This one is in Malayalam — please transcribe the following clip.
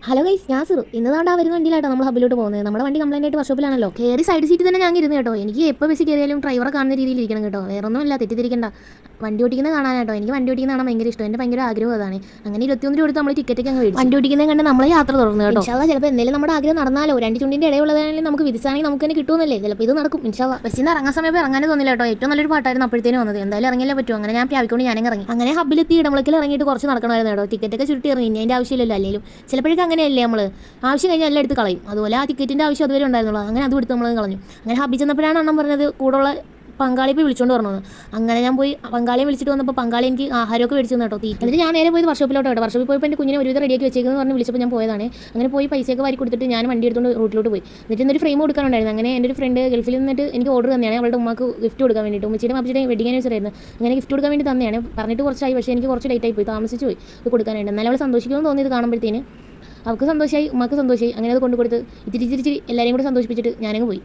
ഹലോ ഗൈസ്, ഞാൻ സിറു. ഇന്ന് താണ്ടാ വരുന്ന വണ്ടിയിലാട്ടോ നമ്മൾ ഹബിലോട്ട് പോകുന്നത്. നമ്മുടെ വണ്ടി കംപ്ലൈൻ്റ് ആയിട്ട് വർഷോപ്പിലാണല്ലോ. കയറി സൈഡ് സീറ്റ് തന്നെ ഞാൻ ഇരുന്ന് കേട്ടോ. എനിക്ക് എപ്പോൾ ബസ് കയറിയാലും ഡ്രൈവറെ കാണുന്ന രീതിയിൽ ഇരിക്കണം കേട്ടോ. വേറൊന്നുമില്ല, തെറ്റിദ്ധരിക്കണ്ട. വണ്ടി ഓടിക്കുന്നത് കാണാനാട്ടോ. എനിക്ക് വണ്ടി ഓടിക്കുന്ന കാണാൻ ഭയങ്കര ഇഷ്ടം. എൻ്റെ ഭയങ്കര ആഗ്രഹം അതാണ്. അങ്ങനെ 21 രൂപ നമ്മൾ ടിക്കറ്റൊക്കെ അങ്ങ് മേടിച്ചു. വണ്ടി ഓടിക്കുന്നത് കണ്ട് നമ്മളെ യാത്ര തുടർന്നു കേട്ടോ. ഇൻഷാ അല്ലാഹ് ചിലപ്പോൾ എന്തെങ്കിലും നമ്മുടെ ആഗ്രഹം നടന്നാലോ. രണ്ട് ചുണ്ടിൻ്റെ ഇടയുള്ളതാണെങ്കിൽ നമുക്ക് വിധിച്ചാണെങ്കിൽ നമുക്ക് തന്നെ കിട്ടുമെന്നല്ലേ. ചിലപ്പോൾ ഇത് നടക്കും ഇൻഷാ അല്ലാഹ്. ബസ്സിൽ നിന്ന് ഇറങ്ങാൻ സമയത്ത് ഇറങ്ങാനും തോന്നില്ല കേട്ടോ. ഏറ്റവും നല്ലൊരു പാട്ടായിരുന്നു അപ്പോഴത്തേനും വന്നത്. എന്തായാലും ഇറങ്ങിയല്ലേ പറ്റും. അങ്ങനെ ഞാൻ പ്രാവിക്കൊണ്ട് ഞാനും ഇറങ്ങി. അങ്ങനെ ഹബിലെത്തി ഇടമുളക്കിൽ ഇറങ്ങിയിട്ട് കുറച്ച് നടക്കണമായിരുന്നു കേട്ടോ. ടിക്കറ്റൊക്കെ ചുരുട്ടി ഇറങ്ങി. ഇനി അതിൻ്റെ ആവശ്യമില്ലല്ലോ. അല്ലെങ്കിലും ചിലപ്പോഴൊക്കെ അങ്ങനെയല്ലേ നമ്മൾ ആവശ്യം കഴിഞ്ഞാൽ എല്ലാം എടുത്ത് കളയും. അതുപോലെ ആ ടിക്കറ്റിൻ്റെ ആവശ്യം അതുവരെ ഉണ്ടായിരുന്നുള്ളൂ. അങ്ങനെ അതും എടുത്ത് നമ്മൾ കളഞ്ഞു. അങ്ങനെ ഹബി ചെന്നപ്പോഴാണ് അണ്ണൻ പറഞ്ഞത് കൂടെയുള്ള പങ്കാളി പോയി വിളിച്ചുകൊണ്ട് പറഞ്ഞത്. അങ്ങനെ ഞാൻ പോയി പങ്കാളിയെ വിളിച്ചിട്ട് വന്നപ്പോൾ പങ്കാളി എനിക്ക് ആഹാരമൊക്കെ മേടിച്ചു തന്നു കേട്ടോ. എന്നിട്ട് ഞാൻ നേരെ പോയത് വർഷോപ്പിലോട്ട് കേട്ടോ. വർഷോപ്പിൽ പോയപ്പോൾ എൻ്റെ കുഞ്ഞിനെ ഒരുവിധം റെഡിയാക്കി വെച്ചേക്കെന്ന് പറഞ്ഞ് വിളിച്ചപ്പോൾ ഞാൻ പോയതാണ്. അങ്ങനെ പോയി പൈസയൊക്കെ വാരി കൊടുത്തിട്ട് ഞാൻ വണ്ടി എടുത്തുകൊണ്ട് റൂട്ടിലോട്ട് പോയി. എന്നിട്ട് ഇന്നൊരു ഫ്രെയിം കൊടുക്കാനുണ്ടായിരുന്നു. അങ്ങനെ എൻ്റെ ഒരു ഫ്രണ്ട് ഗൾഫിൽ നിന്നിട്ട് എനിക്ക് ഓർഡർ തന്നെയാണ്. അവളുടെ ഉമ്മക്ക് ഗിഫ്റ്റ് കൊടുക്കാൻ വേണ്ടിയിട്ട്. ഉമ്മച്ചിയുടെ മാപ്പിച്ചിയുടെ വെഡിങ് ആനിവേഴ്സറി ആയിരുന്നു. അങ്ങനെ ഗിഫ്റ്റ് കൊടുക്കാൻ വേണ്ടി തന്നെയാണ്. പറഞ്ഞിട്ട് കുറച്ചായി, പക്ഷേ എനിക്ക് കുറച്ച് ലേറ്റായി പോയി, താമസിച്ച് പോയി ഇത് കൊടുക്കാനായിട്ട്. എന്നാലും അവൾ സന്തോഷിക്കുമെന്ന് തോന്നിയത് കാണുമ്പോഴത്തേന്. അവൾക്ക് സന്തോഷമായി, ഉമ്മക്ക് സന്തോഷമായി. അങ്ങനെ അത് കൊണ്ടു കൊടുത്ത് ഇത്തിരി എല്ലാവരെയും കൂടെ സന്തോഷിപ്പിച്ചിട്ട് ഞാനങ്ങ് പോയി.